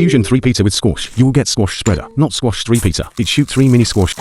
fusion 3-peter with squash, you will get squash spreader, not squash 3-peter. It shoot 3 mini squash.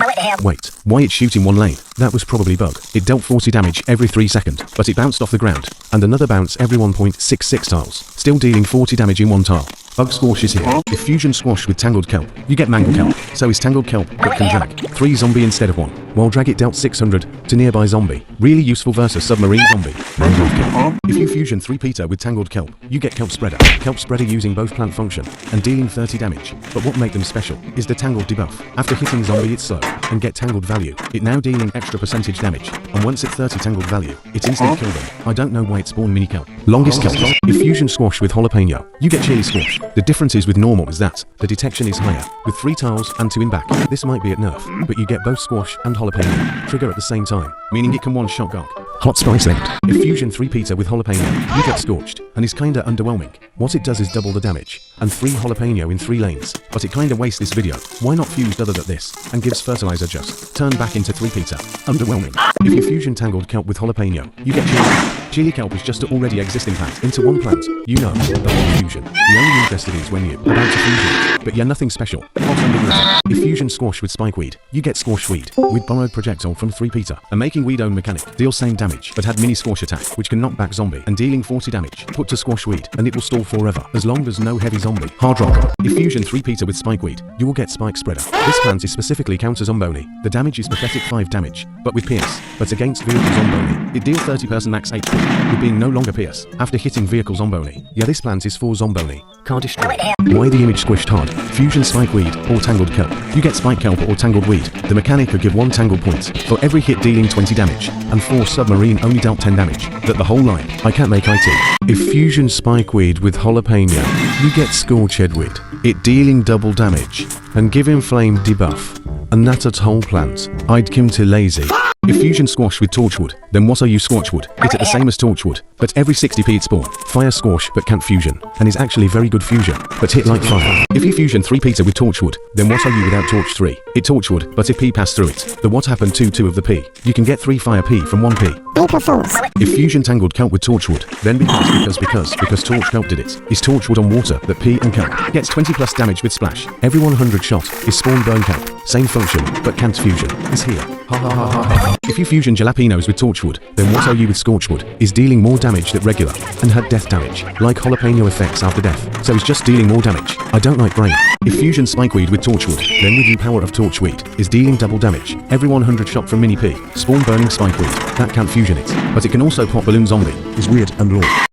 Wait, why it shoot in one lane? That was probably bug. It dealt 40 damage every 3 seconds, but it bounced off the ground, and another bounce every 1.66 tiles, still dealing 40 damage in one tile. Bug squash is here. If fusion squash with tangled kelp, you get mangle kelp. So is tangled kelp, but can drag 3 zombie instead of 1, while drag it dealt 600 to nearby zombie. Really useful versus submarine zombie. Mangrove kelp. If you fusion 3-peter with tangled kelp, you get kelp spreader. Kelp spreader using both plant function and dealing 30 damage. But what make them special is the tangled debuff. After hitting zombie it's slow and get tangled value. It now dealing extra percentage damage, and once at 30 tangled value, it instant kill them. I don't know why it spawned mini kelp. Longest kelp. If fusion squash with jalapeno, you get chili squash. The difference is with normal is that the detection is higher, with 3 tiles and 2 in back. This might be at nerf, but you get both squash and jalapeno trigger at the same time, meaning it can one-shot gog. Hot spice linked. If fusion 3-peter with jalapeno, you get scorched, and is kinda underwhelming. What it does is double the damage, and 3 jalapeno in 3 lanes, but it kinda wastes this video. Why not fused other than this, and gives fertilizer just, turn back into 3-peter. Underwhelming. If you fusion tangled kelp with jalapeno, you get chili. Chili kelp is just an already existing plant into one plant. You know, the whole fusion. The only interested is when you about to fusion it, but yeah, nothing special. Hot underwater. If fusion squash with spikeweed, you get squash weed, with borrowed projectile from 3-peter. A making weed own mechanic, deals same damage, but had mini squash attack, which can knock back zombie, and dealing 40 damage. Put to squash weed, and it will stall forever, as long as no heavy zombie. Hard rock. If fusion 3-peter with spikeweed, you will get spike spreader. This plant is specifically counter zomboni. The damage is pathetic 5 damage, but with pierce, but against vehicle zomboni, it deals 30% max HP, with being no longer pierce. After hitting vehicle zomboni, yeah, this plant is for zomboni. Can't destroy. Why the image squished hard? Fusion spikeweed or tangled kelp. You get spike kelp or tangled weed. The mechanic could give 1 tangled point for every hit dealing 20 damage, and 4 submarine only dealt 10 damage. That the whole line. I can't make IT. If fusion spikeweed with jalapeno, you get scorched weed. It dealing double damage, and give inflame debuff. And that at whole plant. I'd kim to lazy. If fusion squash with torchwood, then what are you scorchwood? It's at the same as torchwood, but every 60p it spawn. Fire squash but can't fusion, and is actually very good fusion, but hit like fire. If you fusion 3-peter with torchwood, then what are you without torch 3? It torchwood, but if P pass through it, the what happened to 2 of the P? You can get 3 fire P from 1 P. If fusion tangled kelp with torchwood, then because torch kelp did it, is torchwood on water that P and kelp gets 20 plus damage with splash. Every 100 shot is spawn burn kelp. Same function, but can't fusion, is here. Ha ha ha ha ha. If you fusion jalapenos with torchwood, then what are you with scorchwood? Is dealing more damage than regular, and had death damage, like jalapeno effects after death, so it's just dealing more damage. I don't like brain. If fusion spikeweed with torchwood, then with you power of torchweed, is dealing double damage. Every 100 shot from mini P, spawn burning spikeweed, that can't fusion it, but it can also pop balloon zombie, is weird and raw.